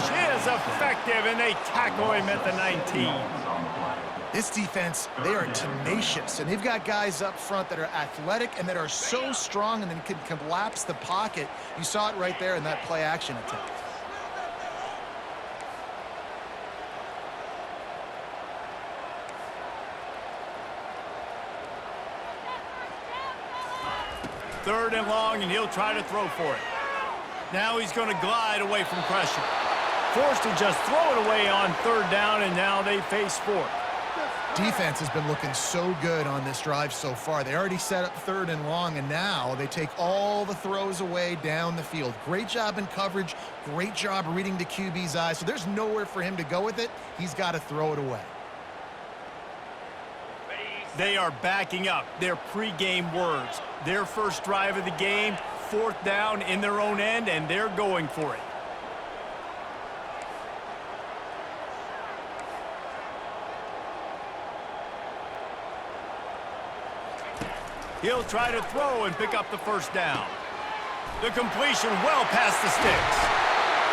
rush is effective, and they tackle him at the 19. This defense, they are tenacious, and they've got guys up front that are athletic and that are so strong and then can collapse the pocket. You saw it right there in that play-action attempt. Third and long, and he'll try to throw for it. Now he's going to glide away from pressure. Forced to just throw it away on third down, and now they face fourth. Defense has been looking so good on this drive so far. They already set up third and long, and now they take all the throws away down the field. Great job in coverage. Great job reading the QB's eyes. So there's nowhere for him to go with it. He's got to throw it away. They are backing up their pregame words. Their first drive of the game, fourth down in their own end, and they're going for it. He'll try to throw and pick up the first down. The completion well past the sticks.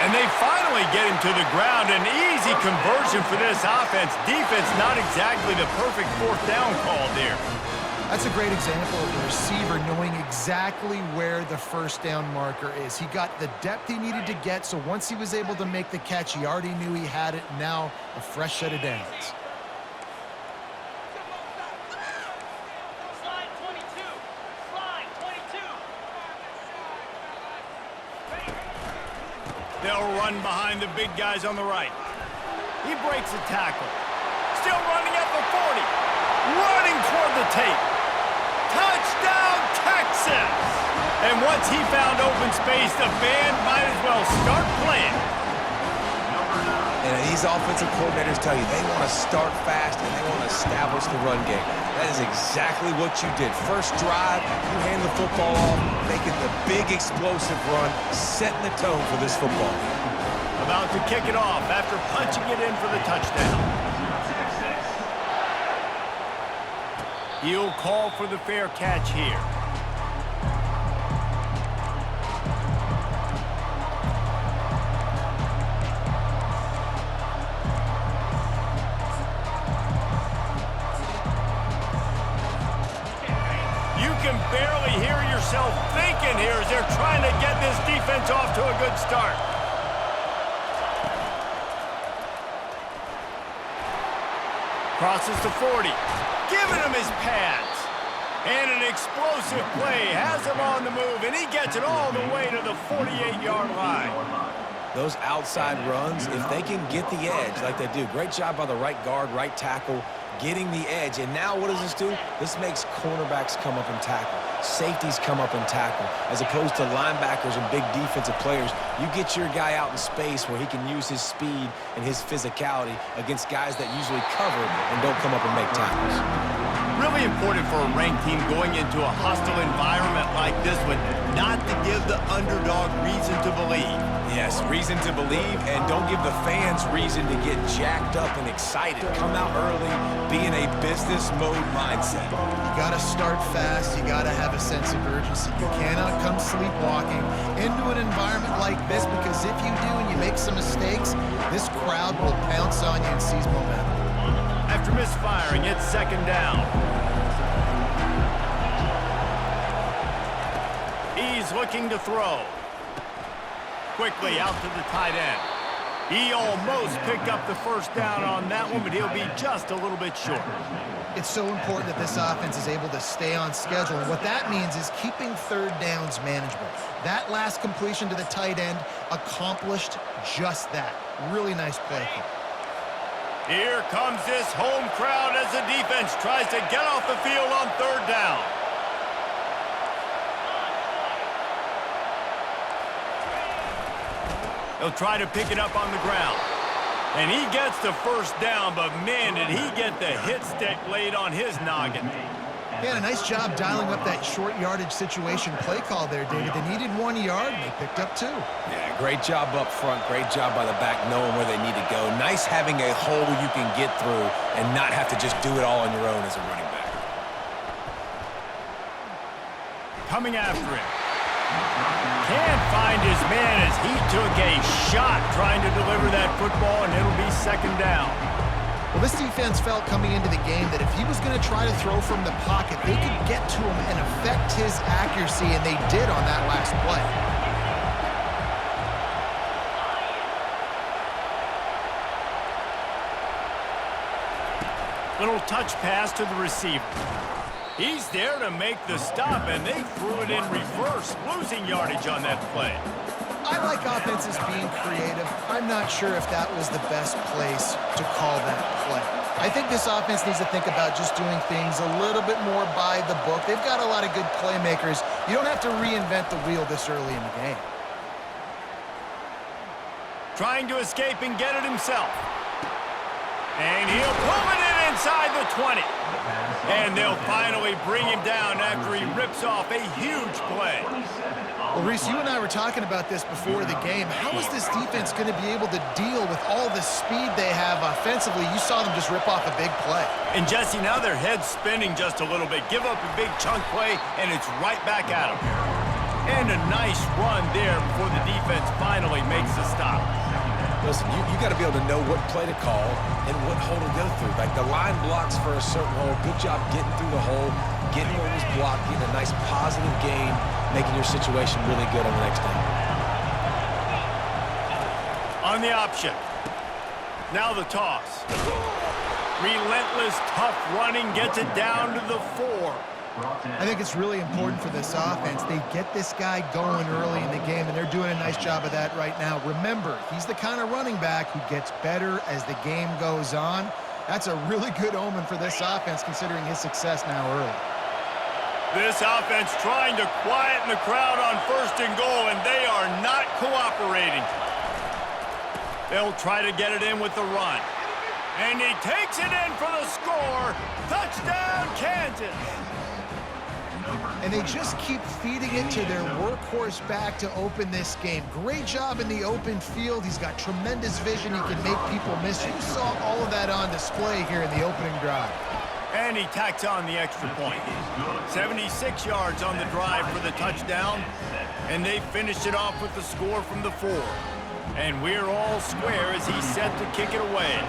And they finally get him to the ground. An easy conversion for this offense. Defense not exactly the perfect fourth down call there. That's a great example of the receiver knowing exactly where the first down marker is. He got the depth he needed to get, so once he was able to make the catch, he already knew he had it. Now a fresh set of downs. They'll run behind the big guys on the right. He breaks a tackle. Still running at the 40. Running toward the tape. Touchdown, Texas! And once he found open space, the band might as well start playing. And these offensive coordinators tell you they want to start fast and they want to establish the run game. That is exactly what you did. First drive, you hand the football off, making the big explosive run, setting the tone for this football. About to kick it off after punching it in for the touchdown. He'll call for the fair catch here. Barely hear yourself thinking here as they're trying to get this defense off to a good start. Crosses to 40, giving him his pads. And an explosive play has him on the move, and he gets it all the way to the 48-yard line. Those outside runs, if they can get the edge like they do, great job by the right guard, right tackle, getting the edge. And now what does this do? This makes cornerbacks come up and tackle. Safeties come up and tackle. As opposed to linebackers and big defensive players, you get your guy out in space where he can use his speed and his physicality against guys that usually cover and don't come up and make tackles. Really important for a ranked team going into a hostile environment like this one, not to give the underdog reason to believe. Yes, reason to believe, and don't give the fans reason to get jacked up and excited. Come out early, be in a business mode mindset. You got to start fast. You got to have a sense of urgency. You cannot come sleepwalking into an environment like this, because if you do and you make some mistakes, this crowd will pounce on you and seize momentum. After misfiring, it's second down. He's looking to throw. Quickly out to the tight end. He almost picked up the first down on that one, but he'll be just a little bit short. It's so important that this offense is able to stay on schedule. And what that means is keeping third downs manageable. That last completion to the tight end accomplished just that. Really nice play. Here comes this home crowd as the defense tries to get off the field on third down. He'll try to pick it up on the ground. And he gets the first down, but man, did he get the hit stick laid on his noggin. Yeah, a nice job dialing up that short yardage situation play call there, David. They needed 1 yard, and they picked up 2. Yeah, great job up front. Great job by the back knowing where they need to go. Nice having a hole you can get through and not have to just do it all on your own as a running back. Coming after him. Can't find his man as he took a shot trying to deliver that football, and it'll be second down. Well, this defense felt coming into the game that if he was going to try to throw from the pocket, they could get to him and affect his accuracy, and they did on that last play. Little touch pass to the receiver. He's there to make the stop, and they threw it in reverse, losing yardage on that play. I like offenses being creative. I'm not sure if that was the best place to call that play. I think this offense needs to think about just doing things a little bit more by the book. They've got a lot of good playmakers. You don't have to reinvent the wheel this early in the game. Trying to escape and get it himself. And he'll pull it in inside the 20. And they'll finally bring him down after he rips off a huge play. Well, Reese, you and I were talking about this before the game. How is this defense going to be able to deal with all the speed they have offensively? You saw them just rip off a big play. And Jesse, now their head's spinning just a little bit. Give up a big chunk play, and it's right back at them. And a nice run there before the defense finally makes the stop. Listen, you got to be able to know what play to call and what hole to go through. Like the line blocks for a certain hole. Good job getting through the hole, getting where it was blocked, getting a nice positive gain, making your situation really good on the next down. On the option. Now the toss. Relentless, tough running gets it down to the 4. I think it's really important for this offense. They get this guy going early in the game, and they're doing a nice job of that right now. Remember, he's the kind of running back who gets better as the game goes on. That's a really good omen for this offense, considering his success now early. This offense trying to quieten the crowd on 1st and goal, and they are not cooperating. They'll try to get it in with the run. And he takes it in for the score. Touchdown, Kansas. And they just keep feeding it to their workhorse back to open this game. Great job in the open field. He's got tremendous vision. He can make people miss. You saw all of that on display here in the opening drive. And he tacks on the extra point. 76 yards on the drive for the touchdown. And they finished it off with the score from the 4. And we're all square as he's set to kick it away.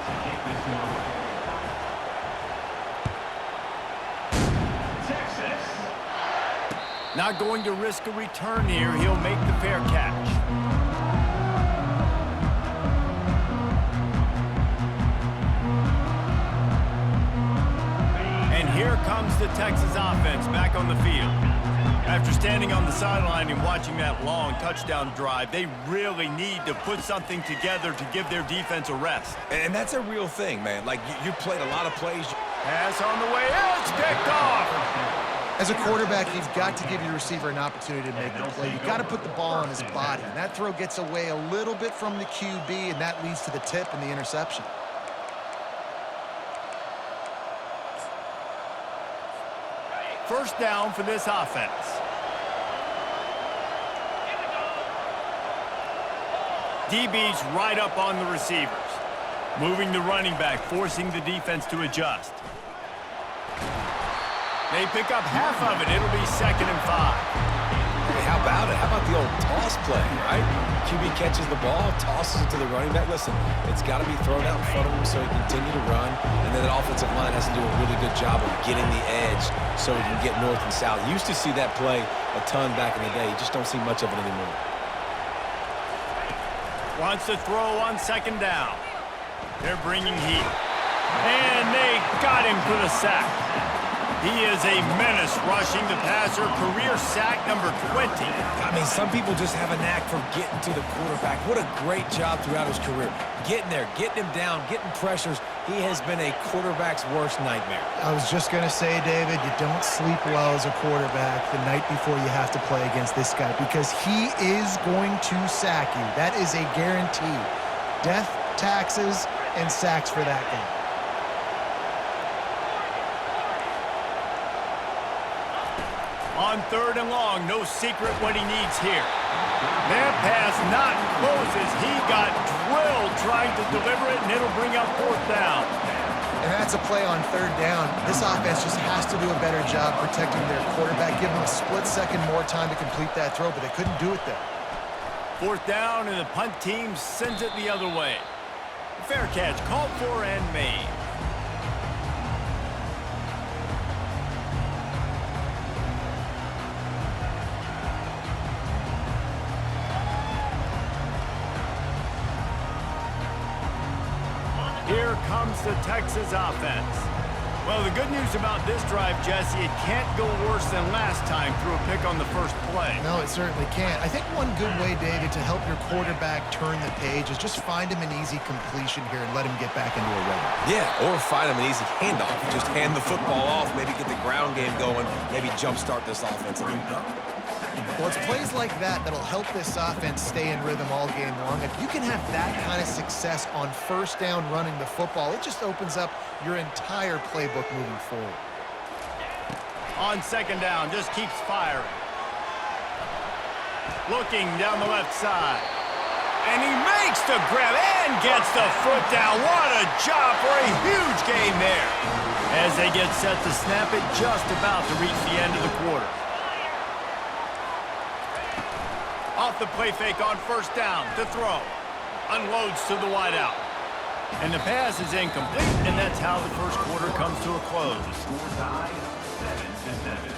Not going to risk a return here. He'll make the fair catch. And here comes the Texas offense back on the field. After standing on the sideline and watching that long touchdown drive, they really need to put something together to give their defense a rest. And that's a real thing, man. Like, you played a lot of plays. Pass on the way out. It's picked off. As a quarterback, you've got to give your receiver an opportunity to make the play. You've got to put the ball on his body. And that throw gets away a little bit from the QB, and that leads to the tip and the interception. First down for this offense. DB's right up on the receivers. Moving the running back, forcing the defense to adjust. They pick up half of it. It'll be 2nd and 5. Hey, how about it? How about the old toss play, right? QB catches the ball, tosses it to the running back. Listen, it's got to be thrown out in front of him so he can continue to run. And then the offensive line has to do a really good job of getting the edge so he can get north and south. You used to see that play a ton back in the day. You just don't see much of it anymore. Wants to throw on 2nd down. They're bringing heat. And they got him for the sack. He is a menace rushing the passer. Career sack number 20. I mean, some people just have a knack for getting to the quarterback. What a great job throughout his career. Getting there, getting him down, getting pressures. He has been a quarterback's worst nightmare. I was just going to say, David, you don't sleep well as a quarterback the night before you have to play against this guy because he is going to sack you. That is a guarantee. Death, taxes, and sacks for that guy. On 3rd and long, no secret what he needs here. That pass not close as he got drilled trying to deliver it, and it'll bring up 4th down. And that's a play on 3rd down. This offense just has to do a better job protecting their quarterback, give him a split second more time to complete that throw, but they couldn't do it there. Fourth down, and the punt team sends it the other way. Fair catch called for and made. Here comes the Texas offense. Well, the good news about this drive, Jesse, it can't go worse than last time through a pick on the first play. No, it certainly can't. I think one good way, David, to help your quarterback turn the page is just find him an easy completion here and let him get back into a rhythm. Yeah, or find him an easy handoff. Just hand the football off, maybe get the ground game going, maybe jumpstart this offense a little bit. Well, it's plays like that that'll help this offense stay in rhythm all game long. If you can have that kind of success on first down running the football, it just opens up your entire playbook moving forward. On second down, just keeps firing. Looking down the left side. And he makes the grab and gets the foot down. What a job for a huge gain there. As they get set to snap it, just about to reach the end of the quarter. Off the play fake on first down to throw. Unloads to the wideout. And the pass is incomplete, and that's how the first quarter comes to a close. Score tie 7-7.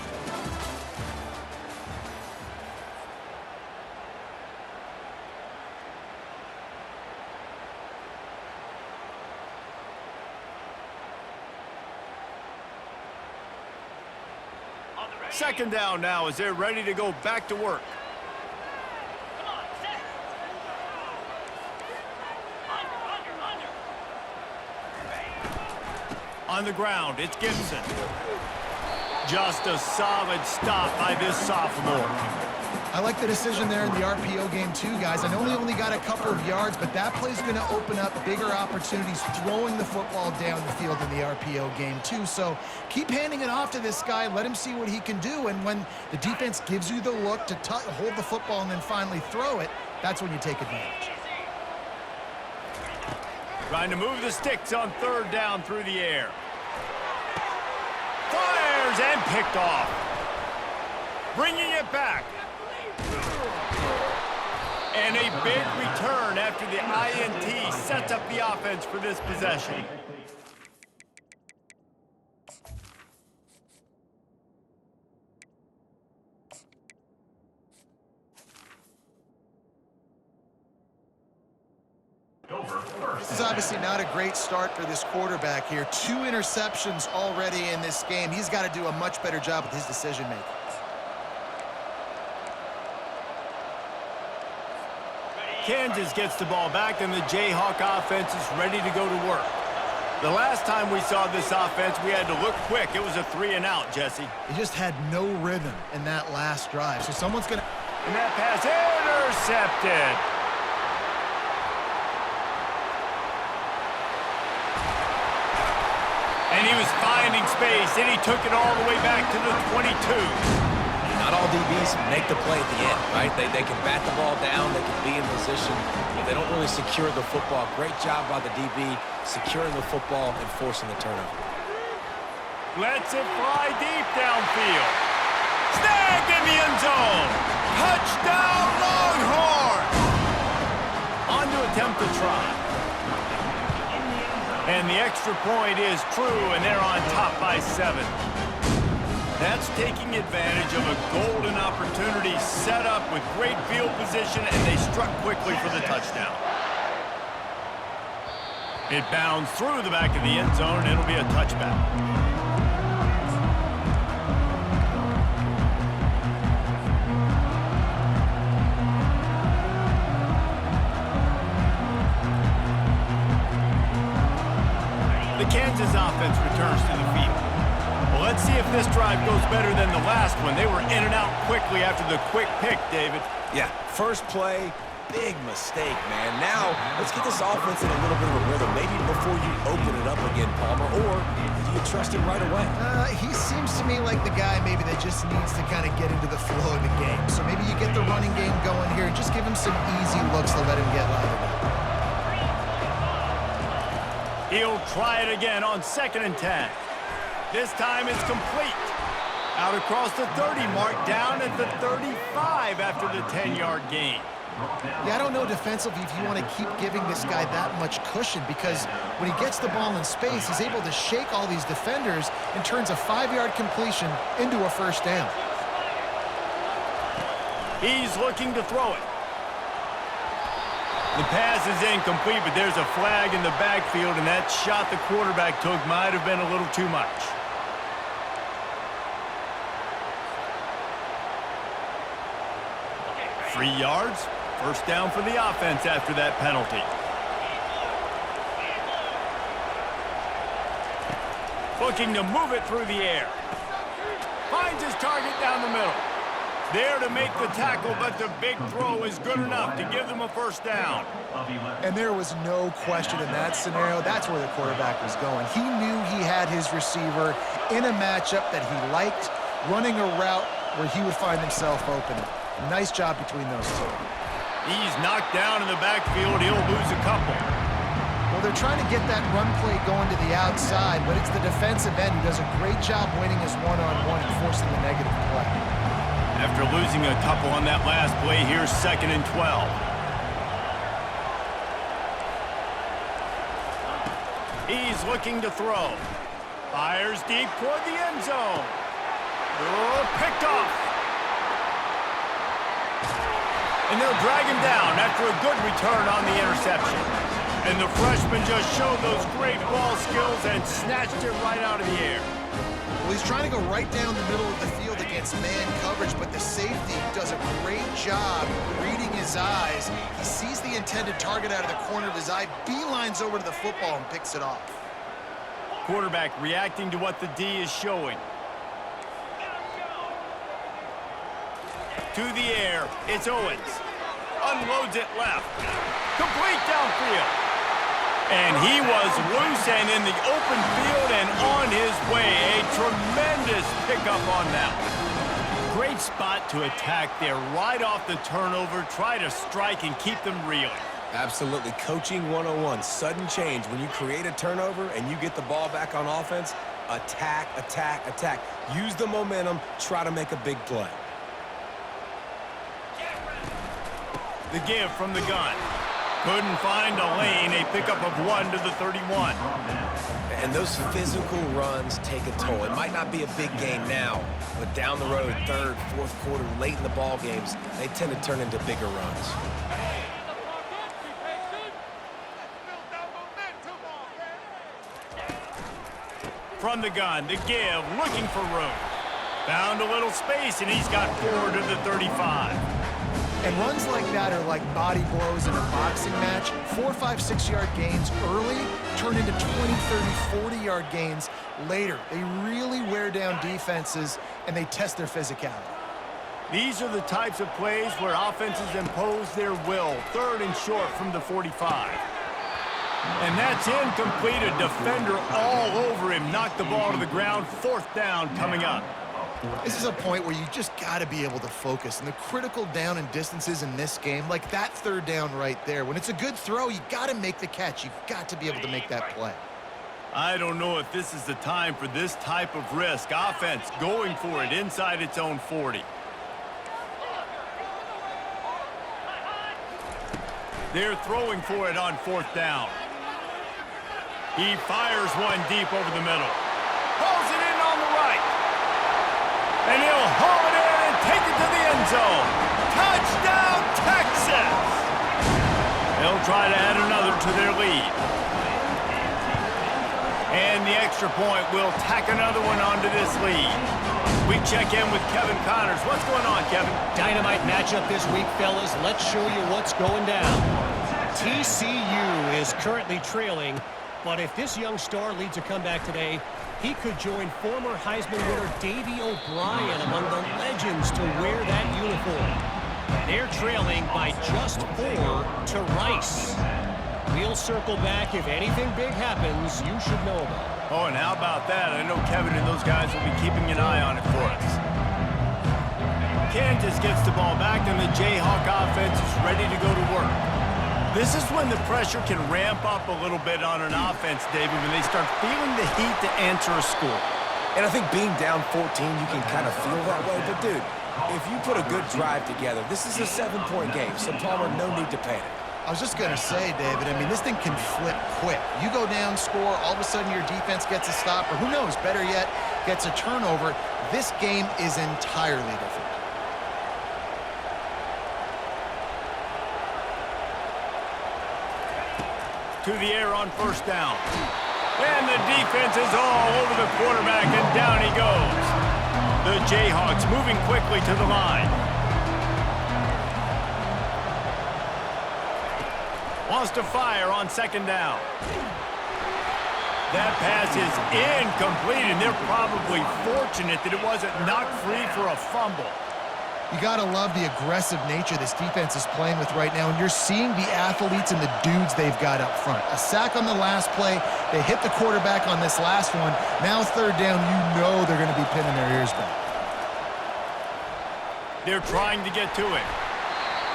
Second down now as they're ready to go back to work. On the ground, it's Gibson. Just a solid stop by this sophomore. I like the decision there in the RPO game too, guys. I know he only got a couple of yards, but that play's going to open up bigger opportunities throwing the football down the field in the RPO game too. So keep handing it off to this guy. Let him see what he can do. And when the defense gives you the look to hold the football and then finally throw it, that's when you take advantage. Trying to move the sticks on third down through the air. Fires and picked off. Bringing it back. And a big return after the INT sets up the offense for this possession. This is obviously not a great start for this quarterback here. 2 interceptions already in this game. He's got to do a much better job with his decision-making. Kansas gets the ball back, and the Jayhawk offense is ready to go to work. The last time we saw this offense, we had to look quick. It was a 3-and-out, Jesse. He just had no rhythm in that last drive. So someone's going to... And that pass intercepted. And he was finding space, and he took it all the way back to the 22. Not all DBs make the play at the end, right? They can bat the ball down, they can be in position, but they don't really secure the football. Great job by the DB securing the football and forcing the turnover. Lets it fly deep downfield. Snagged in the end zone. Touchdown, Longhorns! On to attempt to try. And the extra point is true, and they're on top by 7. That's taking advantage of a golden opportunity set up with great field position, and they struck quickly for the touchdown. It bounds through the back of the end zone, and it'll be a touchback. The Kansas offense returns to the field. Well, let's see if this drive goes better than the last one. They were in and out quickly after the quick pick, David. Yeah, first play, big mistake, man. Now, let's get this offense in a little bit of a rhythm. Maybe before you open it up again, Palmer, or do you trust him right away? He seems to me like the guy maybe that just needs to kind of get into the flow of the game. So maybe you get the running game going here and just give him some easy looks to let him get live. He'll try it again on 2nd and 10. This time it's complete. Out across the 30 mark, down at the 35 after the 10-yard gain. Yeah, I don't know defensively if you want to keep giving this guy that much cushion, because when he gets the ball in space, he's able to shake all these defenders and turns a 5-yard completion into a first down. He's looking to throw it. The pass is incomplete, but there's a flag in the backfield, and that shot the quarterback took might have been a little too much. Three yards, first down for the offense after that penalty. Looking to move it through the air. Finds his target down the middle. There to make the tackle, but the big throw is good enough to give them a first down. And there was no question in that scenario. That's where the quarterback was going. He knew he had his receiver in a matchup that he liked, running a route where he would find himself open. Nice job between those two. He's knocked down in the backfield. He'll lose a couple. Well, they're trying to get that run play going to the outside, but it's the defensive end who does a great job winning his one-on-one and forcing the negative play. After losing a couple on that last play, here's 2nd and 12. He's looking to throw. Fires deep toward the end zone. Oh, picked off. And they'll drag him down after a good return on the interception. And the freshman just showed those great ball skills and snatched it right out of the air. Well, he's trying to go right down the middle of the field against man coverage, but the safety does a great job reading his eyes. He sees the intended target out of the corner of his eye, beelines over to the football and picks it off. Quarterback reacting to what the D is showing. To the air, it's Owens. Unloads it left. Complete downfield. And he was loose and in the open field and on his way. A tremendous pickup on that one. Great spot to attack there right off the turnover. Try to strike and keep them reeling. Absolutely. Coaching 101. Sudden change. When you create a turnover and you get the ball back on offense, attack, attack, attack. Use the momentum. Try to make a big play. The give from the gun. Couldn't find a lane. A pickup of 1 to the 31. And those physical runs take a toll. It might not be a big gain now, but down the road, 3rd, 4th quarter, late in the ball games, they tend to turn into bigger runs. From the gun, the give, looking for room. Found a little space, and he's got 4 to the 35. And runs like that are like body blows in a boxing match. 4, 5, 6-yard gains early turn into 20, 30, 40-yard gains later. They really wear down defenses, and they test their physicality. These are the types of plays where offenses impose their will. 3rd and short from the 45. And that's incomplete. A defender all over him. Knocked the ball to the ground. 4th down coming up. This is a point where you just got to be able to focus. And the critical down and distances in this game, like that 3rd down right there, when it's a good throw, you got to make the catch. You've got to be able to make that play. I don't know if this is the time for this type of risk. Offense going for it inside its own 40. They're throwing for it on 4th down. He fires one deep over the middle. Pulls it in on the right. And he'll haul it in and take it to the end zone. Touchdown, Texas! They'll try to add another to their lead. And the extra point will tack another one onto this lead. We check in with Kevin Connors. What's going on, Kevin? Dynamite matchup this week, fellas. Let's show you what's going down. TCU is currently trailing, but if this young star leads a comeback today, he could join former Heisman winner Davey O'Brien among the legends to wear that uniform. They're trailing by just 4 to Rice. We'll circle back. If anything big happens, you should know about it. Oh, and how about that? I know Kevin and those guys will be keeping an eye on it for us. Kansas gets the ball back, and the Jayhawk offense is ready to go to work. This is when the pressure can ramp up a little bit on an offense, David, when they start feeling the heat to answer a score. And I think being down 14, you can kind of feel that way. But, dude, If you put a good drive together, this is a 7-point game, so Palmer, no need to panic. I was just going to say, David, I mean, this thing can flip quick. You go down, score, all of a sudden your defense gets a stop, or who knows, better yet, gets a turnover. This game is entirely different. To the air on first down. And the defense is all over the quarterback, and down he goes. The Jayhawks moving quickly to the line. Wants to fire on second down. That pass is incomplete, and they're probably fortunate that it wasn't knocked free for a fumble. You got to love the aggressive nature this defense is playing with right now, and you're seeing the athletes and the dudes they've got up front. A sack on the last play. They hit the quarterback on this last one. Now third down, you know they're going to be pinning their ears back. They're trying to get to it.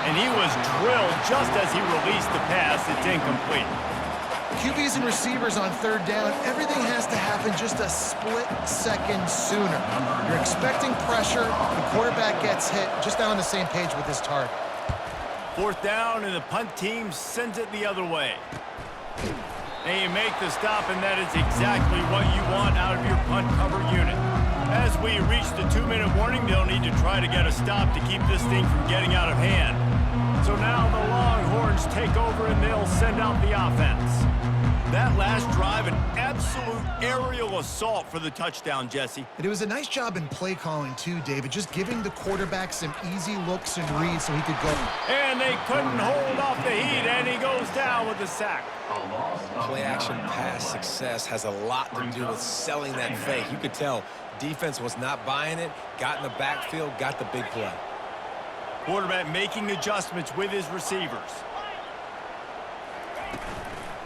And he was drilled just as he released the pass. It's incomplete. QBs and receivers on third down, everything has to happen just a split second sooner. You're expecting pressure, the quarterback gets hit, just not on the same page with his target. Fourth down, and the punt team sends it the other way. They make the stop, and that is exactly what you want out of your punt cover unit. As we reach the 2-minute warning, they'll need to try to get a stop to keep this thing from getting out of hand. So now the Longhorns take over, and they'll send out the offense. That last drive, an absolute aerial assault for the touchdown, Jesse. And it was a nice job in play calling too, David, just giving the quarterback some easy looks and reads so he could go. And they couldn't hold off the heat, and he goes down with the sack. Play action pass success has a lot to do with selling that fake. You could tell defense was not buying it, got in the backfield, got the big play. Quarterback making adjustments with his receivers.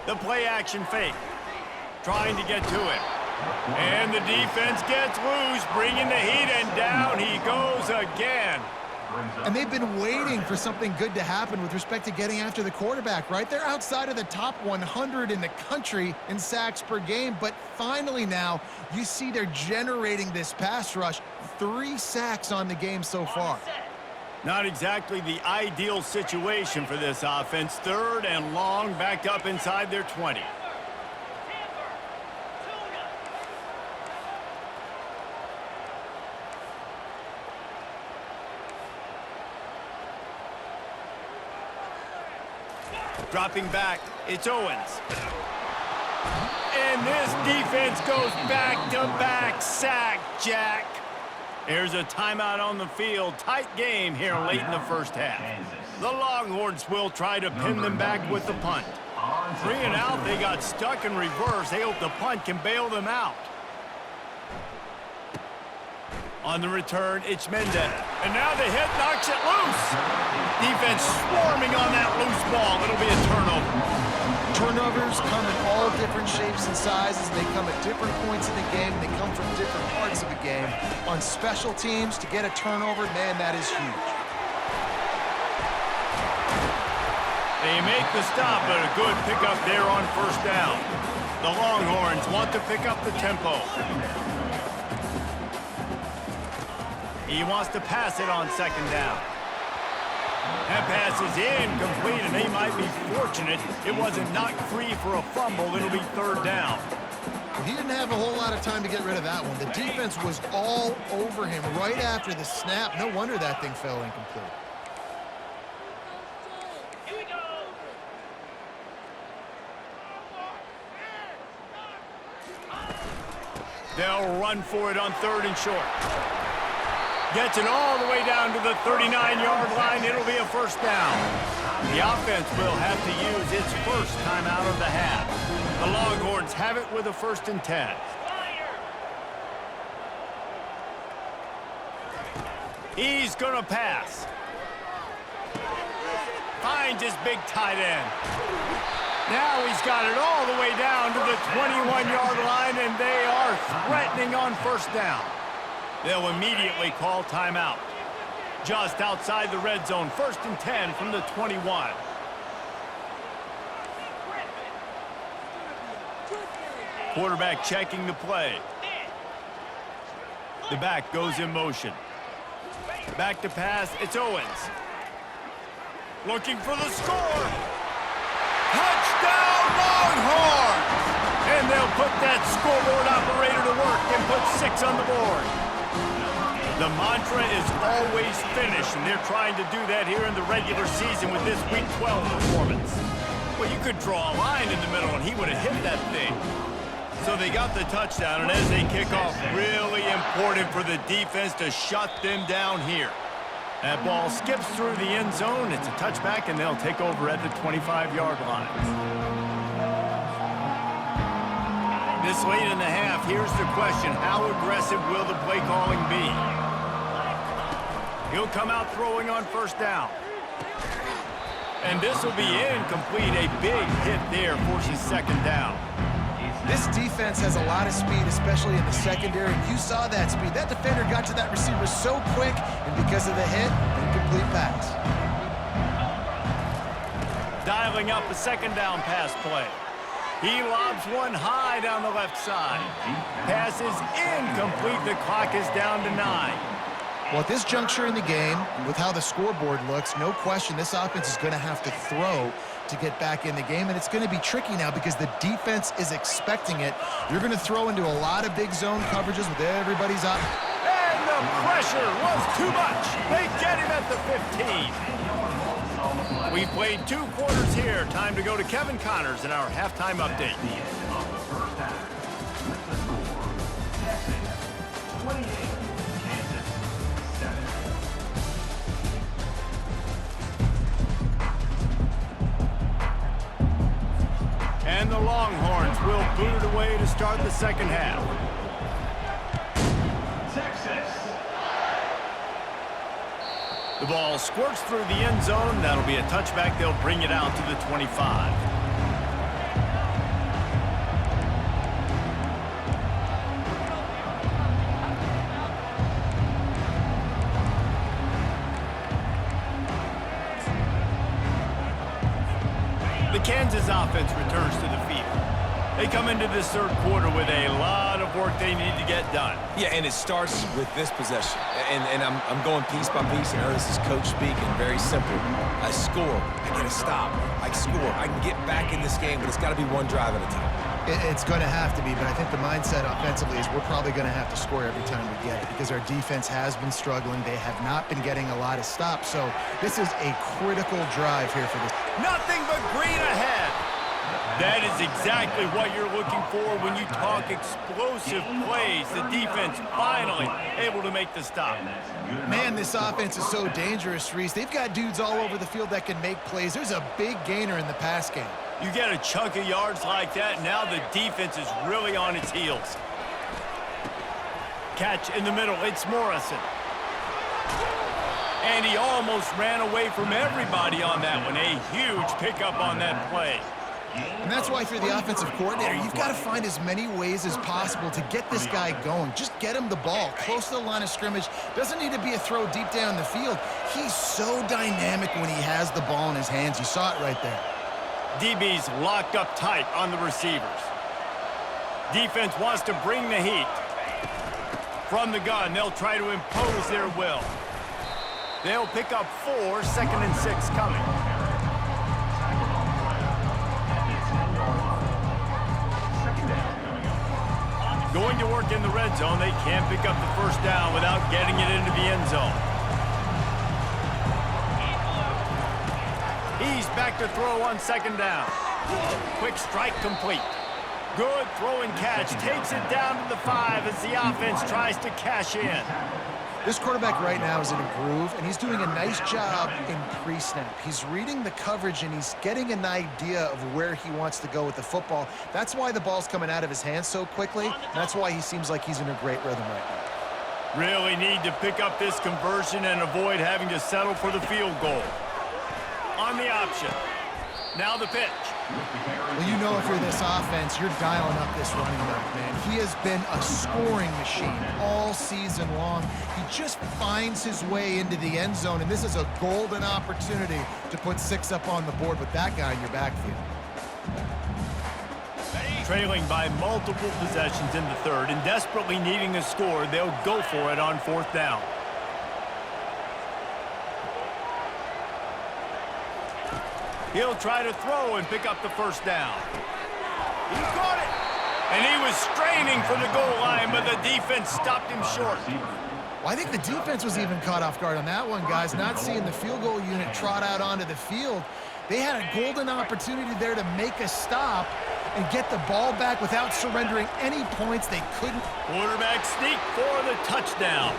The play action fake. Trying to get to it. And the defense gets loose, bringing the heat, and down he goes again. And they've been waiting for something good to happen with respect to getting after the quarterback, right? They're outside of the top 100 in the country in sacks per game, but finally now you see they're generating this pass rush. 3 sacks on the game so far. Not exactly the ideal situation for this offense. Third and long, backed up inside their 20. Dropping back, it's Owens. And this defense goes back-to-back sack, Jack. There's a timeout on the field. Tight game here late in the first half. The Longhorns will try to pin them back with the punt. 3 and out, they got stuck in reverse. They hope the punt can bail them out. On the return, it's Mendez. And now the hit knocks it loose. Defense swarming on that loose ball. It'll be a turnover. Turnovers come in all different shapes and sizes. They come at different points in the game. They come from different parts of the game. On special teams, to get a turnover, man, that is huge. They make the stop, but a good pickup there on first down. The Longhorns want to pick up the tempo. He wants to pass it on second down. That pass is incomplete, and they might be fortunate it wasn't knocked free for a fumble. It'll be third down. He didn't have a whole lot of time to get rid of that one. The defense was all over him right after the snap. No wonder that thing fell incomplete. They'll run for it on third and short. Gets it all the way down to the 39-yard line. It'll be a first down. The offense will have to use its first timeout of the half. The Longhorns have it with a 1st and 10. He's going to pass. Finds his big tight end. Now he's got it all the way down to the 21-yard line, and they are threatening on first down. They'll immediately call timeout. Just outside the red zone, 1st and 10 from the 21. Quarterback checking the play. The back goes in motion. Back to pass, it's Owens. Looking for the score. Touchdown, Longhorns! And they'll put that scoreboard operator to work and put 6 on the board. The mantra is always finish, and they're trying to do that here in the regular season with this Week 12 performance. Well, you could draw a line in the middle, and he would have hit that thing. So they got the touchdown, and as they kick off, really important for the defense to shut them down here. That ball skips through the end zone. It's a touchback, and they'll take over at the 25-yard line. This late in the half, here's the question. How aggressive will the play calling be? He'll come out throwing on first down. And this will be incomplete. A big hit there forces second down. This defense has a lot of speed, especially in the secondary. You saw that speed. That defender got to that receiver so quick, and because of the hit, incomplete pass. Dialing up a second down pass play. He lobs one high down the left side. Pass is incomplete. The clock is down to 9. Well, at this juncture in the game, with how the scoreboard looks, no question this offense is going to have to throw to get back in the game, and it's going to be tricky now because the defense is expecting it. You're going to throw into a lot of big zone coverages with everybody's up. And the pressure was too much. They get him at the 15. We've played 2 quarters here. Time to go to Kevin Connors in our halftime update. And the Longhorns will boot it away to start the second half. Texas. The ball squirts through the end zone. That'll be a touchback. They'll bring it out to the 25. The Kansas offense returns to the field. They come into this third quarter with a lot of work they need to get done. Yeah, and it starts with this possession. And I'm going piece by piece, and this is coach speaking. Very simple. I score. I get a stop. I score. I can get back in this game, but it's got to be one drive at a time. It's going to have to be, but I think the mindset offensively is we're probably going to have to score every time we get it because our defense has been struggling. They have not been getting a lot of stops, so this is a critical drive here for this. Nothing but green ahead. That is exactly what you're looking for when you talk explosive plays. The defense finally able to make the stop. Man, this offense is so dangerous, Reese. They've got dudes all over the field that can make plays. There's a big gainer in the pass game. You get a chunk of yards like that, now the defense is really on its heels. Catch in the middle, it's Morrison. And he almost ran away from everybody on that one. A huge pickup on that play. And that's why if you're the offensive coordinator, you've got to find as many ways as possible to get this guy going. Just get him the ball close to the line of scrimmage. Doesn't need to be a throw deep down the field. He's so dynamic when he has the ball in his hands. You saw it right there. DB's locked up tight on the receivers. Defense wants to bring the heat. From the gun, they'll try to impose their will. They'll pick up 4, 2nd and 6 coming. Going to work in the red zone. They can't pick up the first down without getting it into the end zone. He's back to throw on second down. Quick strike complete. Good throw and catch. Takes it down to the 5 as the offense tries to cash in. This quarterback right now is in a groove, and he's doing a nice job in pre-snap. He's reading the coverage, and he's getting an idea of where he wants to go with the football. That's why the ball's coming out of his hands so quickly. And that's why he seems like he's in a great rhythm right now. Really need to pick up this conversion and avoid having to settle for the field goal. On the option. Now the pitch. Well, you know if you're this offense, you're dialing up this running back, man. He has been a scoring machine all season long. He just finds his way into the end zone, and this is a golden opportunity to put 6 up on the board with that guy in your backfield. Trailing by multiple possessions in the third and desperately needing a score, they'll go for it on 4th down. He'll try to throw and pick up the first down. He caught it. And he was straining for the goal line, but the defense stopped him short. Well, I think the defense was even caught off guard on that one, guys. Not seeing the field goal unit trot out onto the field. They had a golden opportunity there to make a stop and get the ball back without surrendering any points. They couldn't. Quarterback sneak for the touchdown.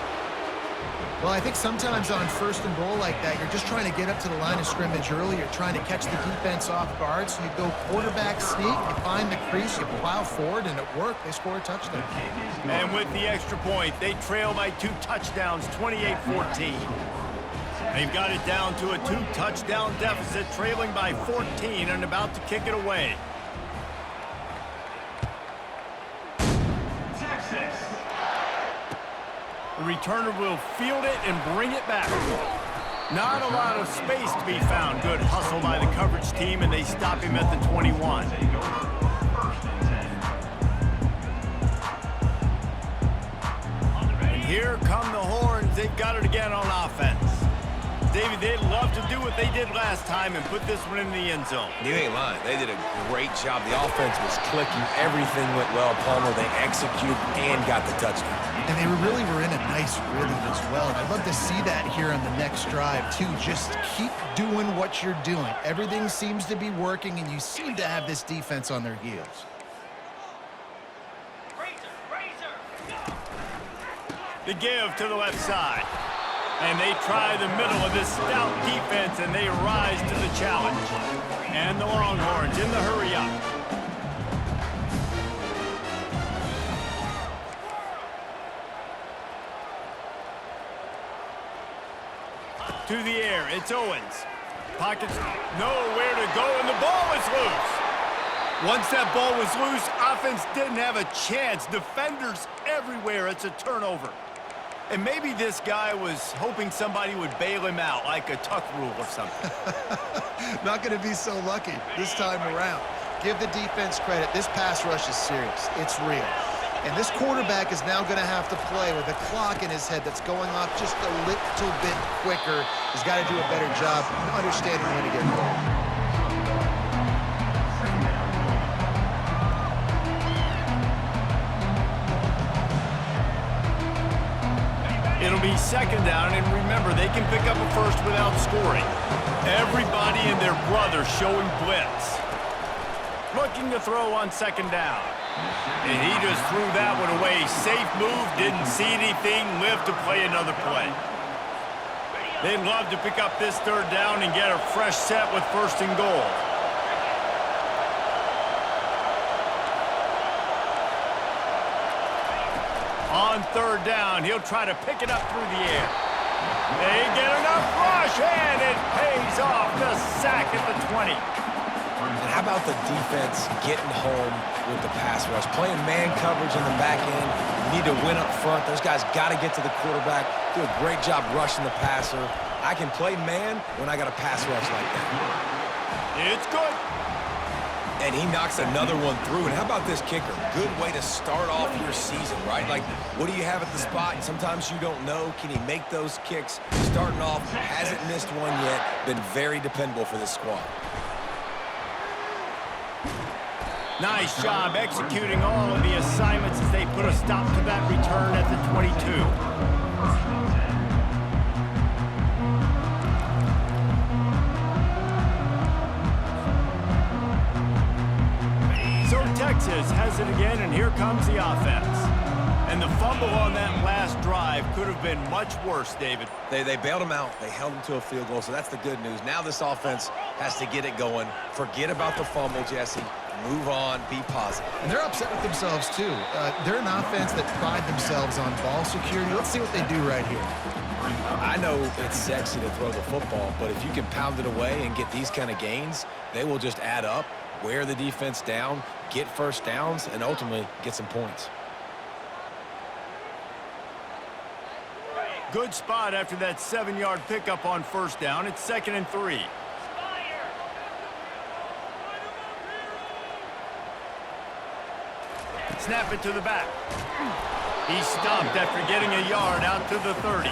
Well, I think sometimes on first and goal like that, you're just trying to get up to the line of scrimmage early. You're trying to catch the defense off guard. So you go quarterback sneak, you find the crease, you plow forward, and it worked. They score a touchdown. And with the extra point, they trail by 2 touchdowns, 28-14. They've got it down to a 2-touchdown deficit, trailing by 14 and about to kick it away. The returner will field it and bring it back. Not a lot of space to be found. Good hustle by the coverage team, and they stop him at the 21. And here come the horns. They've got it again on offense. David, they'd love to do what they did last time and put this one in the end zone. You ain't lying. They did a great job. The offense was clicking. Everything went well. Palmer, they executed and got the touchdown. And they really were in a nice rhythm as well. And I'd love to see that here on the next drive, too. Just keep doing what you're doing. Everything seems to be working, and you seem to have this defense on their heels. The give to the left side. And they try the middle of this stout defense, and they rise to the challenge. And the Longhorns in the hurry up. To the air, it's Owens. Pockets nowhere to go, and the ball is loose. Once that ball was loose, offense didn't have a chance. Defenders everywhere. It's a turnover. And maybe this guy was hoping somebody would bail him out, like a tuck rule or something. Not going to be so lucky this time around. Give the defense credit. This pass rush is serious. It's real. And this quarterback is now going to have to play with a clock in his head that's going off just a little bit quicker. He's got to do a better job understanding when to get going. It'll be second down, and remember, they can pick up a first without scoring. Everybody and their brother showing blitz. Looking to throw on second down. And he just threw that one away. Safe move, didn't see anything, lived to play another play. They'd love to pick up this third down and get a fresh set with first and goal. On third down, he'll try to pick it up through the air. They get enough rush, and it pays off. The sack at the 20. And how about the defense getting home with the pass rush? Playing man coverage in the back end. You need to win up front. Those guys got to get to the quarterback. Do a great job rushing the passer. I can play man when I got a pass rush like that. It's good. And he knocks another one through. And how about this kicker? Good way to start off your season, right? Like, what do you have at the spot? And sometimes you don't know. Can he make those kicks? Starting off, hasn't missed one yet. Been very dependable for this squad. Nice job executing all of the assignments as they put a stop to that return at the 22. Texas has it again, and here comes the offense. And the fumble on that last drive could have been much worse, David. They bailed him out. They held him to a field goal, so that's the good news. Now this offense has to get it going. Forget about the fumble, Jesse. Move on. Be positive. And they're upset with themselves, too. They're an offense that pride themselves on ball security. Let's see what they do right here. I know it's sexy to throw the football, but if you can pound it away and get these kind of gains, they will just add up, wear the defense down, get first downs, and ultimately get some points. Good spot after that 7-yard pickup on first down. It's 2nd and 3. Snap it to the back. He stopped after getting a yard out to the 30.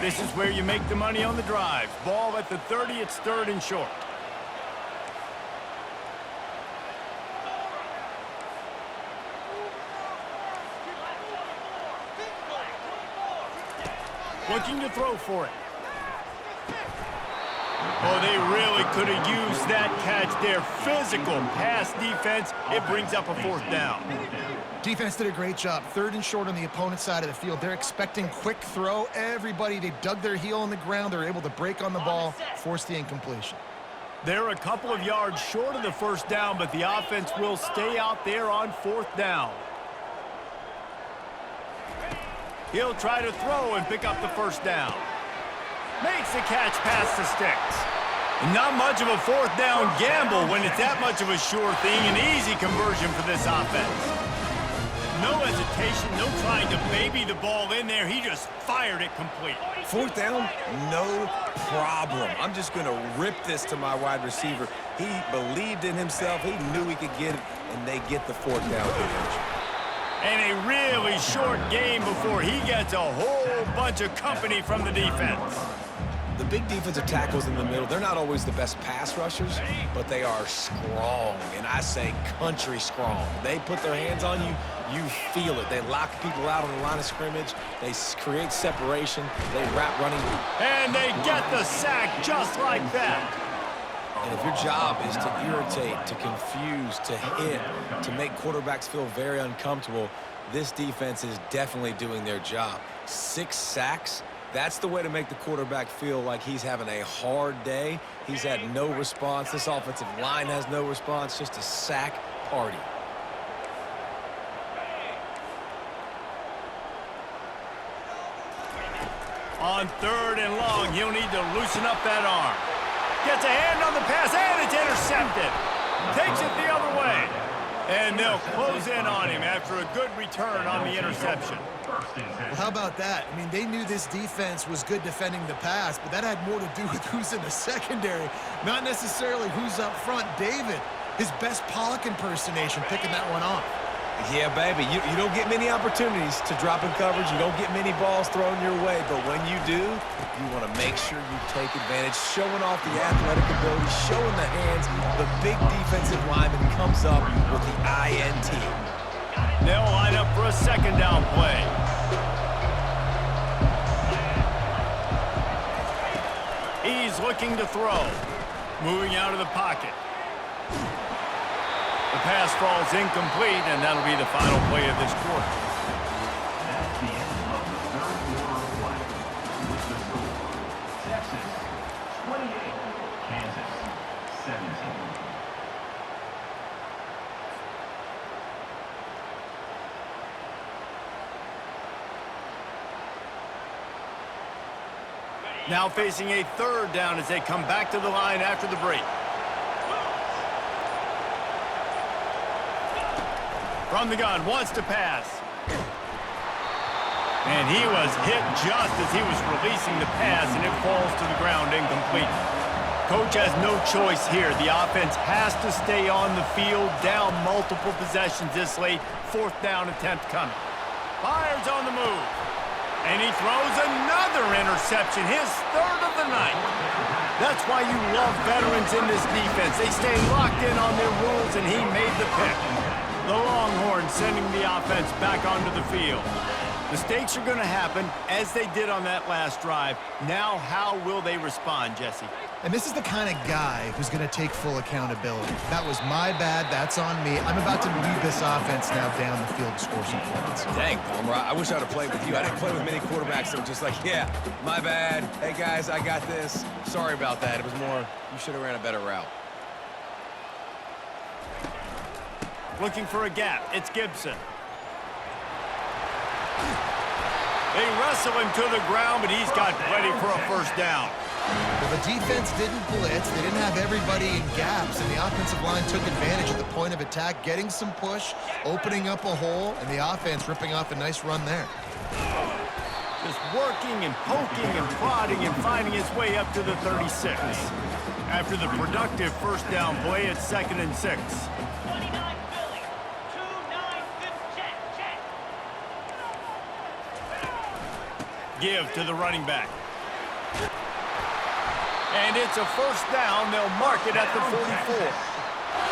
This is where you make the money on the drive. Ball at the 30, it's 3rd and short. Looking to throw for it. Oh, they really could have used that catch there. Physical pass defense. It brings up a 4th down. Defense did a great job. 3rd and short on the opponent's side of the field. They're expecting quick throw. Everybody, they dug their heel on the ground. They're able to break on the ball, force the incompletion. They're a couple of yards short of the 1st down, but the offense will stay out there on 4th down. He'll try to throw and pick up the 1st down. Makes the catch past the sticks. Not much of a 4th down gamble when it's that much of a sure thing. An easy conversion for this offense. No hesitation, no trying to baby the ball in there. He just fired it complete. 4th down, no problem. I'm just going to rip this to my wide receiver. He believed in himself. He knew he could get it, and they get the 4th down conversion. And a really short game before he gets a whole bunch of company from the defense. The big defensive tackles in the middle, they're not always the best pass rushers, but they are strong, and I say country strong. They put their hands on you, you feel it. They lock people out on the line of scrimmage. They create separation. They wrap running. And they get the sack just like that. And if your job is to irritate, to confuse, to hit, to make quarterbacks feel very uncomfortable, this defense is definitely doing their job. 6 sacks, that's the way to make the quarterback feel like he's having a hard day. He's had no response. This offensive line has no response, just a sack party. On 3rd and long, he'll need to loosen up that arm. Gets a hand on the pass, and it's intercepted. Takes it the other way. And they'll close in on him after a good return on the interception. Well, how about that? I mean, they knew this defense was good defending the pass, but that had more to do with who's in the secondary, not necessarily who's up front. David, his best Pollock impersonation, picking that one off. Yeah, baby, you don't get many opportunities to drop in coverage. You don't get many balls thrown your way, but when you do, you want to make sure you take advantage, showing off the athletic ability, showing the hands. The big defensive lineman comes up with the INT. They'll line up for a 2nd down play. He's looking to throw. Moving out of the pocket. The pass falls incomplete, and that'll be the final play of this quarter. That's the end of the 3rd quarter of play. With the score, Texas 28, Kansas 17. Now facing a 3rd down as they come back to the line after the break. From the gun, wants to pass. And he was hit just as he was releasing the pass, and it falls to the ground incomplete. Coach has no choice here. The offense has to stay on the field, down multiple possessions this late. 4th down attempt coming. Fires on the move. And he throws another interception, his 3rd of the night. That's why you love veterans in this defense. They stay locked in on their rules, and he made the pick. The Longhorns sending the offense back onto the field. Mistakes are going to happen, as they did on that last drive. Now, how will they respond, Jesse? And this is the kind of guy who's going to take full accountability. That was my bad. That's on me. I'm about to lead this offense now down the field to score some points. Dang, Palmer, I wish I would have played with you. I didn't play with many quarterbacks that were just like, yeah, my bad. Hey, guys, I got this. Sorry about that. It was more, you should have ran a better route. Looking for a gap. It's Gibson. They wrestle him to the ground, but he's got ready for a 1st down. Well, the defense didn't blitz. They didn't have everybody in gaps, and the offensive line took advantage at the point of attack, getting some push, opening up a hole, and the offense ripping off a nice run there. Just working and poking and prodding and finding his way up to the 36. After the productive 1st down play, it's 2nd and 6. Give to the running back. And it's a first down. They'll mark it at the 44.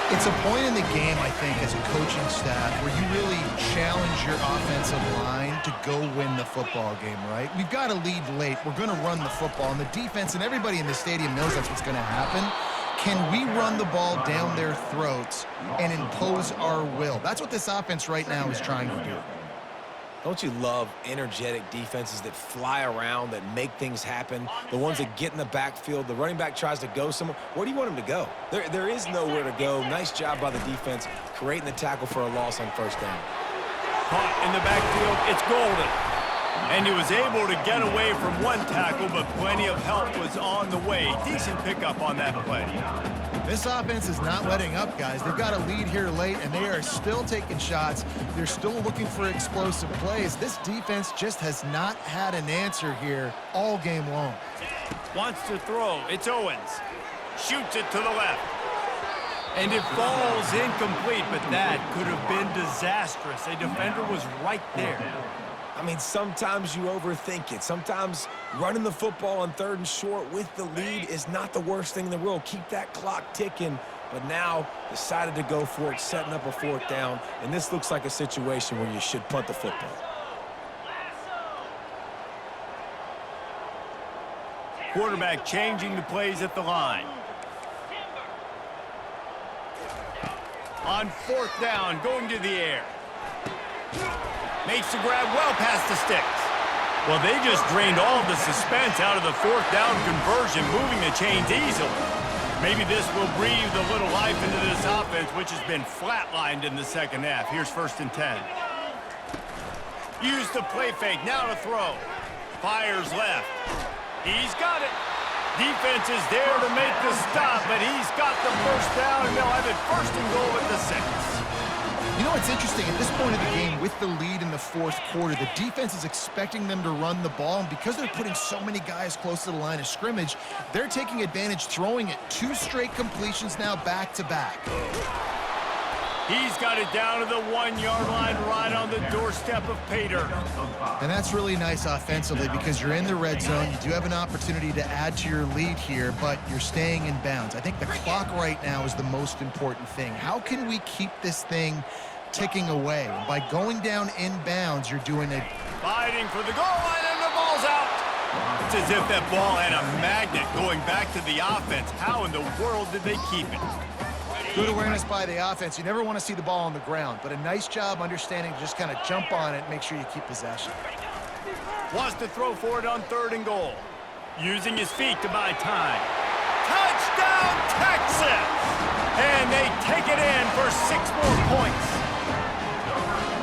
It's a point in the game, I think, as a coaching staff where you really challenge your offensive line to go win the football game, right? We've got to lead late. We're going to run the football. And the defense and everybody in the stadium knows that's what's going to happen. Can we run the ball down their throats and impose our will? That's what this offense right now is trying to do. Don't you love energetic defenses that fly around, that make things happen? The ones that get in the backfield, the running back tries to go somewhere. Where do you want him to go? There is nowhere to go. Nice job by the defense creating the tackle for a loss on first down. Caught in the backfield, it's Golden. And he was able to get away from one tackle, but plenty of help was on the way. Decent pickup on that play. This offense is not letting up, guys. They've got a lead here late, and they are still taking shots. They're still looking for explosive plays. This defense just has not had an answer here all game long. Wants to throw. It's Owens. Shoots it to the left. And it falls incomplete, but that could have been disastrous. A defender was right there. I mean, sometimes you overthink it. Sometimes running the football on 3rd and short with the lead is not the worst thing in the world. Keep that clock ticking. But now decided to go for it, setting up a 4th down. And this looks like a situation where you should punt the football. Quarterback changing the plays at the line. On 4th down, going to the air. Makes the grab well past the sticks. Well, they just drained all of the suspense out of the 4th down conversion, moving the chains easily. Maybe this will breathe a little life into this offense, which has been flatlined in the second half. Here's 1st and 10. Use the play fake, now to throw. Fires left. He's got it. Defense is there to make the stop, but he's got the first down, and they'll have it 1st and goal at the 6. You know, it's interesting. At this point of the game, with the lead in the 4th quarter, the defense is expecting them to run the ball, and because they're putting so many guys close to the line of scrimmage, they're taking advantage, throwing it 2 straight completions now back-to-back. He's got it down to the 1-yard line, right on the doorstep of Pater. And that's really nice offensively because you're in the red zone. You do have an opportunity to add to your lead here, but you're staying in bounds. I think the clock right now is the most important thing. How can we keep this thing ticking away? By going down in bounds, you're doing it. Fighting for the goal line, and the ball's out. It's as if that ball had a magnet going back to the offense. How in the world did they keep it? Good awareness by the offense. You never want to see the ball on the ground, but a nice job understanding to just kind of jump on it and make sure you keep possession. Wants to throw for it on 3rd and goal. Using his feet to buy time. Touchdown, Texas! And they take it in for 6 more points.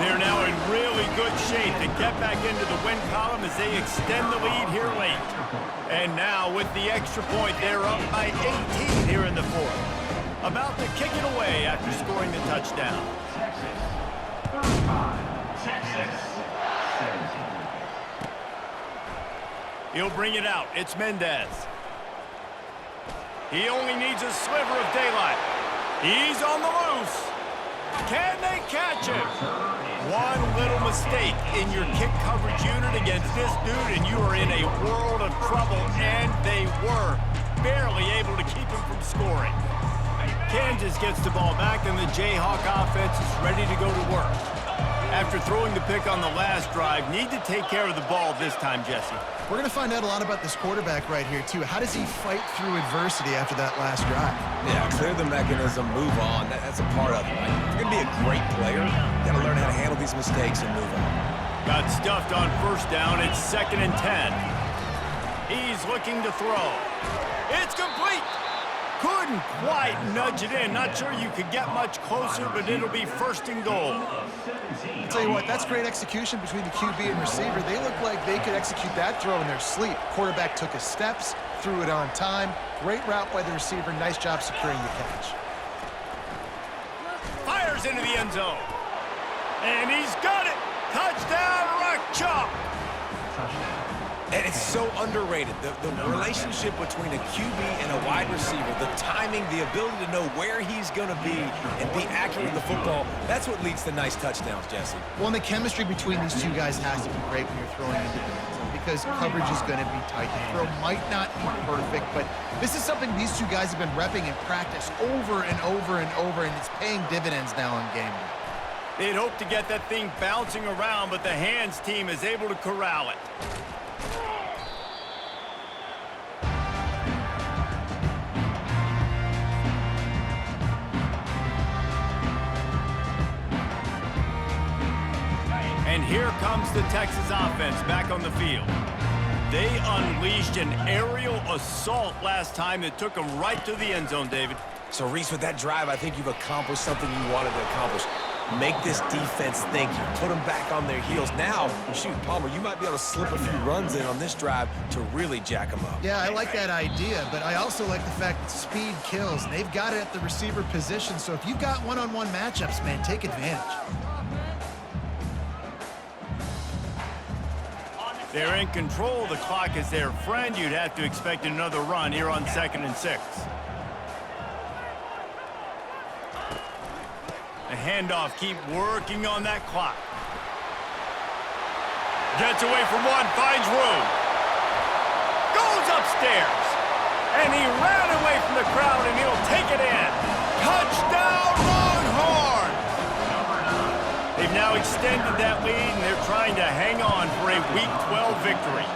They're now in really good shape to get back into the win column as they extend the lead here late. And now with the extra point, they're up by 18 here in the 4th. About to kick it away after scoring the touchdown. Texas 35, Texas 17. He'll bring it out. It's Mendez. He only needs a sliver of daylight. He's on the loose. Can they catch him? One little mistake in your kick coverage unit against this dude, and you are in a world of trouble, and they were barely able to keep him from scoring. Kansas gets the ball back, and the Jayhawk offense is ready to go to work. After throwing the pick on the last drive, need to take care of the ball this time, Jesse. We're going to find out a lot about this quarterback right here, too. How does he fight through adversity after that last drive? Yeah, clear the mechanism, move on. That's a part of it, right? If you're going to be a great player, you got to learn how to handle these mistakes and move on. Got stuffed on 1st down. It's 2nd and 10. He's looking to throw. It's complete. Couldn't quite nudge it in. Not sure you could get much closer, but it'll be 1st and goal. I'll tell you what, that's great execution between the QB and receiver. They look like they could execute that throw in their sleep. Quarterback took his steps, threw it on time. Great route by the receiver. Nice job securing the catch. Fires into the end zone. And he's got it. Touchdown, Rock Chalk. And it's so underrated. The relationship between a QB and a wide receiver, the timing, the ability to know where he's going to be and be accurate with the football, that's what leads to nice touchdowns, Jesse. Well, and the chemistry between these two guys has to be great when you're throwing into the end zone because coverage is going to be tight. The throw might not be perfect, but this is something these two guys have been repping in practice over and over and over, and it's paying dividends now on game day. They'd hope to get that thing bouncing around, but the hands team is able to corral it. And here comes the Texas offense back on the field. They unleashed an aerial assault last time that took them right to the end zone, David. So, Reese, with that drive, I think you've accomplished something you wanted to accomplish. Make this defense think. You put them back on their heels. Now, shoot, Palmer, you might be able to slip a few runs in on this drive to really jack them up. Yeah, I like that idea, but I also like the fact that speed kills. They've got it at the receiver position, so if you've got one-on-one matchups, man, take advantage. They're in control. The clock is their friend. You'd have to expect another run here on 2nd and 6. The handoff, keep working on that clock. Gets away from one, finds room. Goes upstairs. And he ran away from the crowd, and he'll take it in. Touchdown, Longhorns! They've now extended that lead, and they're trying to hang on for a Week 12 victory.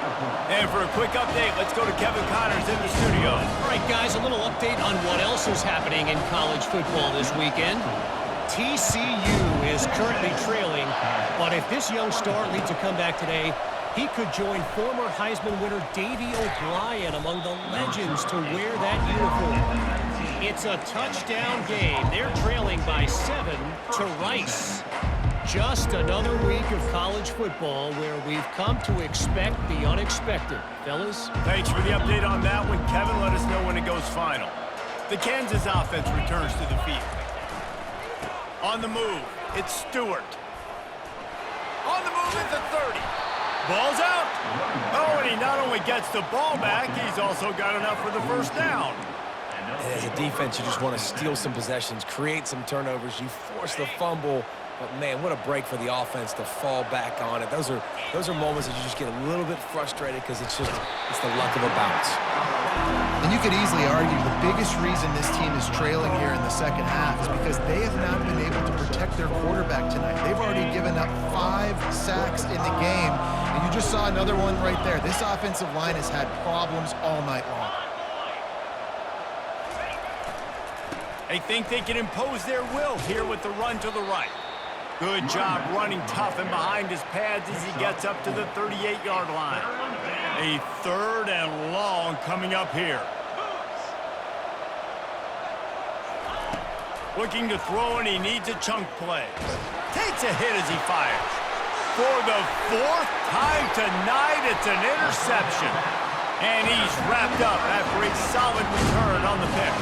And for a quick update, let's go to Kevin Connors in the studio. All right, guys, a little update on what else is happening in college football this weekend. TCU is currently trailing, but if this young star leads a comeback today, he could join former Heisman winner Davey O'Brien among the legends to wear that uniform. It's a touchdown game. They're trailing by 7 to Rice. Just another week of college football where we've come to expect the unexpected. Fellas? Thanks for the update on that one, Kevin. Let us know when it goes final. The Kansas offense returns to the field. On the move, it's Stewart. On the move, it's a 30. Ball's out. Oh, and he not only gets the ball back, he's also got enough for the first down. And as a defense, you just want to steal some possessions, create some turnovers. You force the fumble. But, man, what a break for the offense to fall back on it. Those are moments that you just get a little bit frustrated because it's the luck of a bounce. And you could easily argue the biggest reason this team is trailing here in the second half is because they have not been able to protect their quarterback tonight. They've already given up 5 sacks in the game, and you just saw another one right there. This offensive line has had problems all night long. They think they can impose their will here with the run to the right. Good job running tough and behind his pads as he gets up to the 38-yard line. A 3rd and long coming up here. Looking to throw, and he needs a chunk play. Takes a hit as he fires. For the 4th time tonight, it's an interception. And he's wrapped up after a solid return on the pick.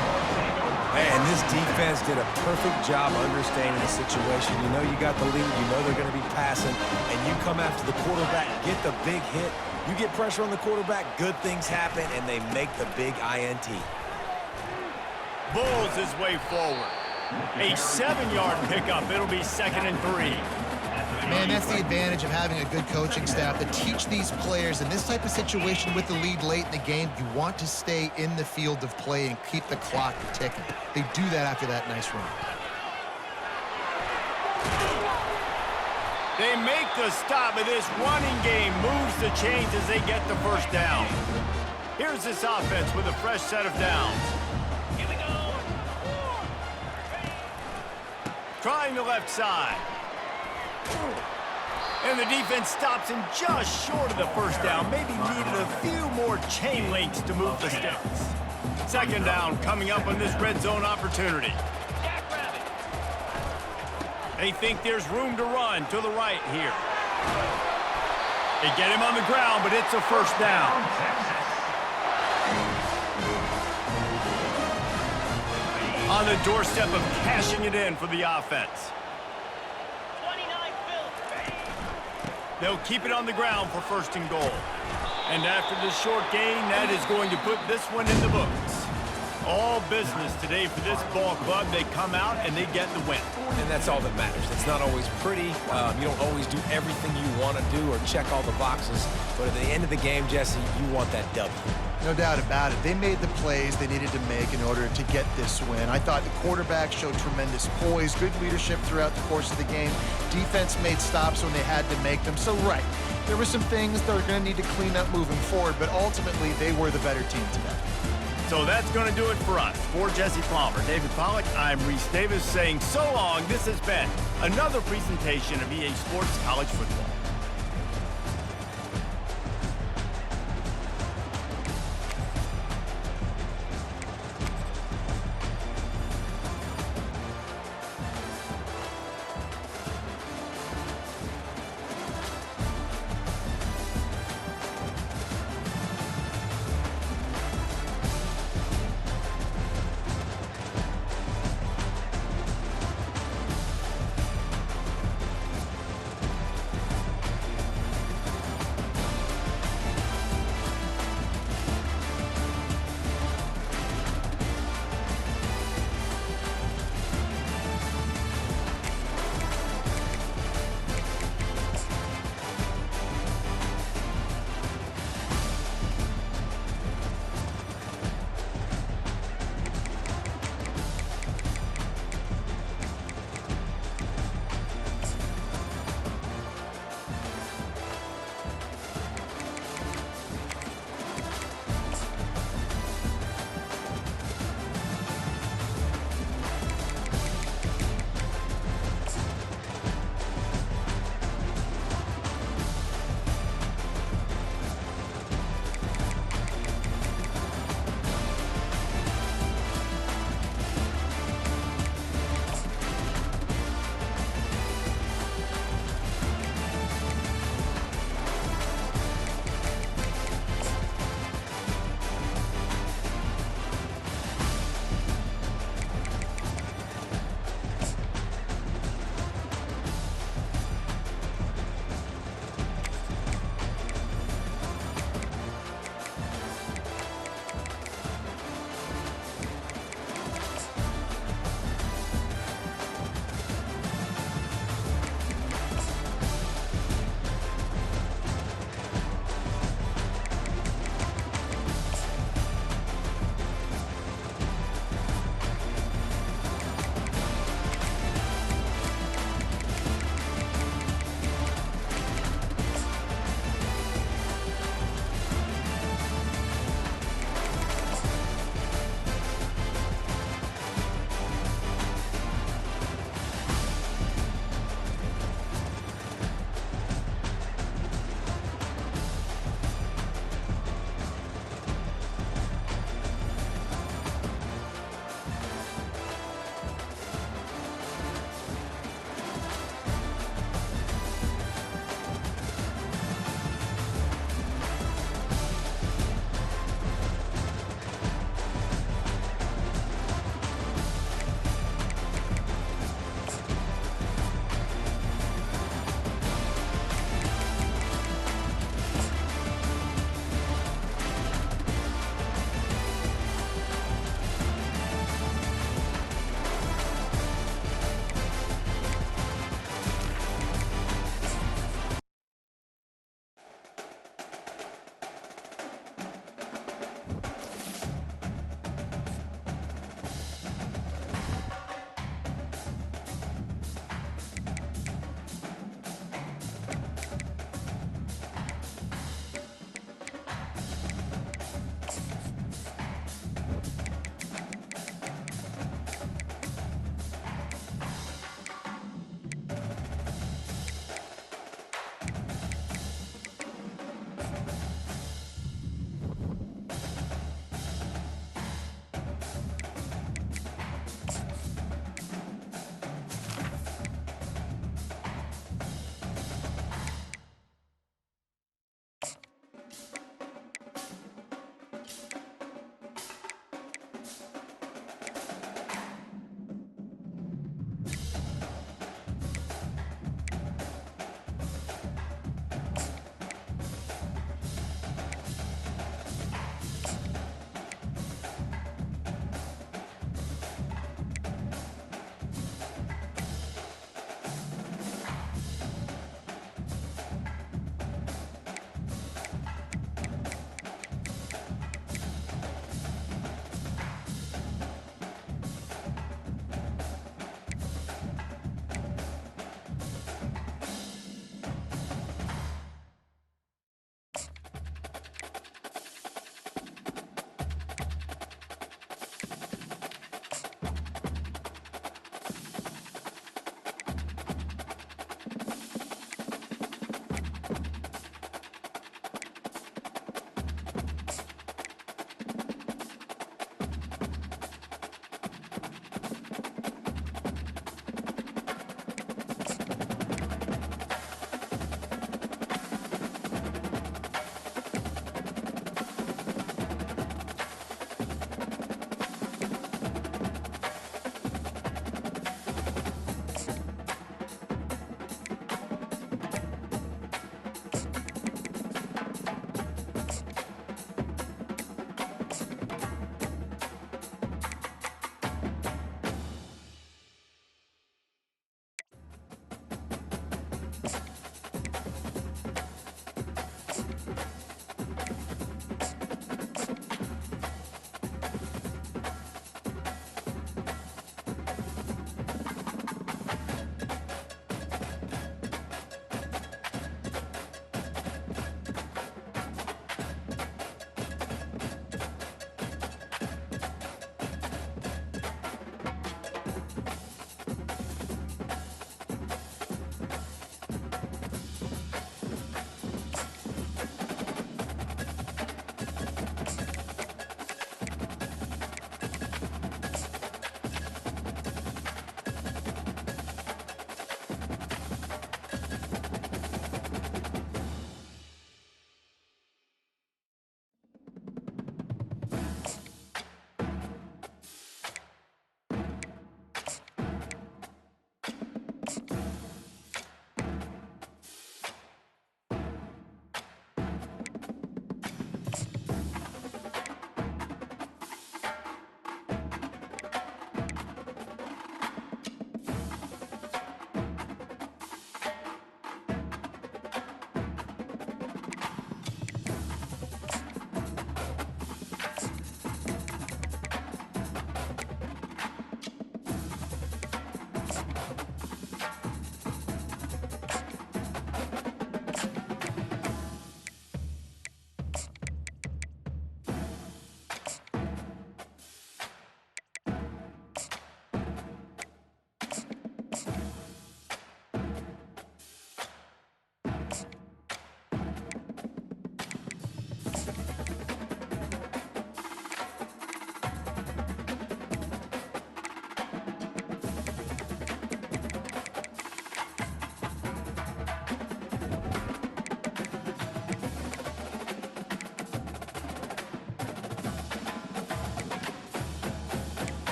Man, this defense did a perfect job understanding the situation. You know you got the lead. You know they're going to be passing. And you come after the quarterback, get the big hit. You get pressure on the quarterback, good things happen, and they make the big INT. Bulls his way forward. A 7-yard pickup. It'll be 2nd and 3. Man, that's the advantage of having a good coaching staff to teach these players in this type of situation with the lead late in the game. You want to stay in the field of play and keep the clock ticking. They do that after that nice run. They make the stop, but this running game moves the chains as they get the first down. Here's this offense with a fresh set of downs. Here we go. Trying the left side. And the defense stops him just short of the first down. Maybe needed a few more chain links to move the sticks. 2nd down coming up on this red zone opportunity. They think there's room to run to the right here. They get him on the ground, but it's a first down. On the doorstep of cashing it in for the offense. They'll keep it on the ground for 1st and goal. And after this short gain, that is going to put this one in the books. All business today for this ball club. They come out and they get the win. And that's all that matters. It's not always pretty. You don't always do everything you want to do or check all the boxes. But at the end of the game, Jesse, you want that W. No doubt about it. They made the plays they needed to make in order to get this win. I thought the quarterback showed tremendous poise, good leadership throughout the course of the game. Defense made stops when they had to make them. So, right, there were some things they're going to need to clean up moving forward, but ultimately they were the better team today. So that's going to do it for us. For Jesse Palmer, David Pollack, I'm Reese Davis saying so long. This has been another presentation of EA Sports College Football.